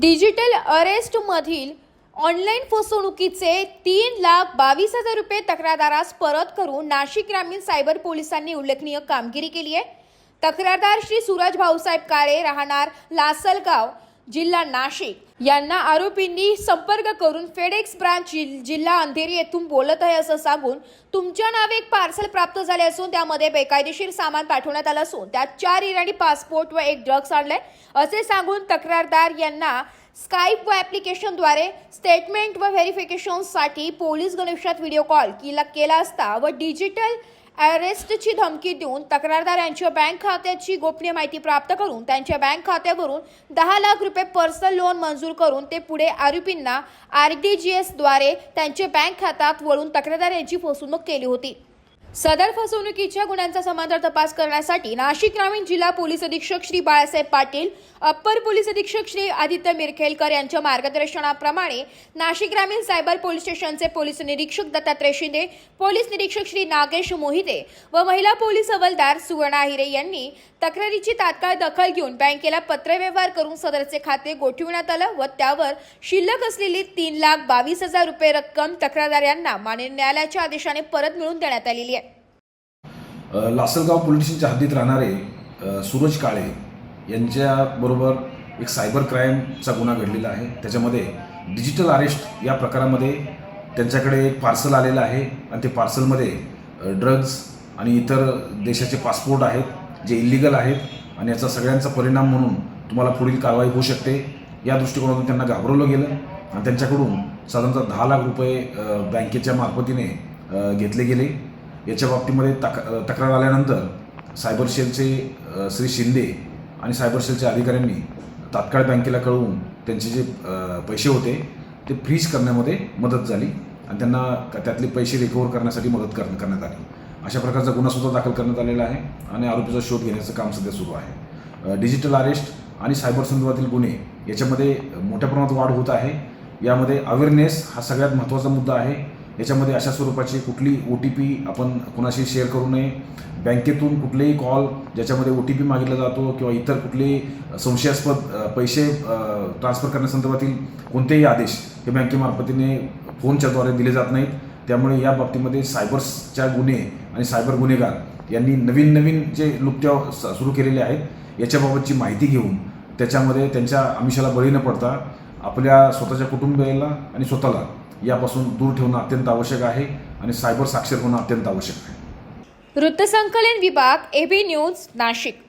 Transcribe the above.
Digital अरेस्टमधील online फसवणुकीचे 3,22,000 रुपये तक्रारदारास परत करून नाशिक ग्रामीण सायबर पोलिसांनी उल्लेखनीय कामगिरी केली आहे। तक्रारदार श्री सूरज भाऊसाहेब काळे राहणार लासलगाव जिल्हा नाशिक यांना आरोपींनी संपर्क करून फेडेक्स ब्रांच जिल्हा अंधेरी येथून बोलत आहे असं सांगून तुमच्या नावे एक पार्सल प्राप्त झाले असून त्यामध्ये बेकायदेशीर सामान पाठवण्यात आलं असून त्यात 4 इराणी पासपोर्ट व 1 ड्रग्स आणले असे सांगून तक्रारदार यांना स्काइप व ॲप्लिकेशनद्वारे स्टेटमेंट व व्हेरिफिकेशनसाठी पोलीस गणवेशात व्हिडिओ कॉल केला असता व डिजिटल अरेस्टची धमकी देऊन तक्रारदार यांच्या बँक खात्याची गोपनीय माहिती प्राप्त करून त्यांच्या बँक खात्यावरून 10 लाख रुपये पर्सनल लोन मंजूर करून ते पुढे आरोपींना RTGS द्वारे त्यांच्या बँक खात्यात वळून तक्रारदार यांची फसवणूक केली होती। सदर फसवणुकीच्या गुन्ह्यांचा समांतर तपास करण्यासाठी नाशिक ग्रामीण जिल्हा पोलीस अधीक्षक श्री बाळासाहेब पाटील, अप्पर पोलीस अधीक्षक श्री आदित्य मिरखेलकर यांच्या मार्गदर्शनाप्रमाणे नाशिक ग्रामीण सायबर पोलीस स्टेशनचे पोलीस निरीक्षक दत्तात्रय शिंदे, पोलीस निरीक्षक श्री नागेश मोहिते व महिला पोलीस हवालदार सुवर्णा हिरे यांनी तक्रारीची तात्काळ दखल घेऊन बँकेला पत्रव्यवहार करून सदरचे खाते गोठविण्यात आलं व त्यावर शिल्लक असलेली 3,22,000 रुपये रक्कम तक्रारदार यांना माननीय न्यायालयाच्या आदेशाने परत मिळवून देण्यात आलेली आहे। लासलगाव पोलीस स्टेशनच्या हद्दीत राहणारे सूरज काळे यांच्याबरोबर एक सायबर क्राईमचा गुन्हा घडलेला आहे। त्याच्यामध्ये डिजिटल अरेस्ट या प्रकारामध्ये त्यांच्याकडे एक पार्सल आलेलं आहे आणि ते पार्सलमध्ये ड्रग्ज आणि इतर देशाचे पासपोर्ट आहेत जे इल्लीगल आहेत आणि याचा सगळ्यांचा परिणाम म्हणून तुम्हाला पुढील कारवाई होऊ शकते या दृष्टिकोनातून त्यांना घाबरवलं गेलं आणि त्यांच्याकडून साधारणतः 10 लाख रुपये बँकेच्या मार्फतीने घेतले गेले। याच्या बाबतीमध्ये तक्रार आल्यानंतर सायबर सेलचे श्री शिंदे आणि सायबर सेलच्या अधिकाऱ्यांनी तात्काळ बँकेला कळवून त्यांचे जे पैसे होते ते फ्रीज करण्यामध्ये मदत झाली आणि त्यांना त्यातले पैसे रिकवर करण्यासाठी मदत करण्यात आली। अशा प्रकारचा गुन्हासुद्धा दाखल करण्यात आलेला आहे आणि आरोपीचा शोध घेण्याचं काम सध्या सुरू आहे। डिजिटल अरेस्ट आणि सायबर संदर्भातील गुन्हे याच्यामध्ये मोठ्या प्रमाणात वाढ होत आहे। यामध्ये अवेअरनेस हा सगळ्यात महत्त्वाचा मुद्दा आहे। याच्यामध्ये अशा स्वरूपाची कुठली OTP आपण कुणाशी शेअर करू नये। बँकेतून कुठलेही कॉल ज्याच्यामध्ये OTP मागितला जातो किंवा इतर कुठलेही संशयास्पद पैसे ट्रान्सफर करण्यासंदर्भातील कोणतेही आदेश हे बँकेमार्फतीने फोनच्याद्वारे दिले जात नाहीत। त्यामुळे या बाबतीमध्ये सायबरच्या गुन्हे आणि सायबर गुन्हेगार यांनी नवीन जे लुप्त्या सुरू केलेले आहेत याच्याबाबतची माहिती घेऊन त्याच्यामध्ये त्यांच्या आमिषाला बळी न पडता आपल्या स्वतःच्या कुटुंबियाला आणि स्वतःला यापासून दूर ठेवणं अत्यंत आवश्यक आहे आणि सायबर साक्षर होणं अत्यंत आवश्यक आहे। वृत्तसंकलन विभाग AB न्यूज नाशिक।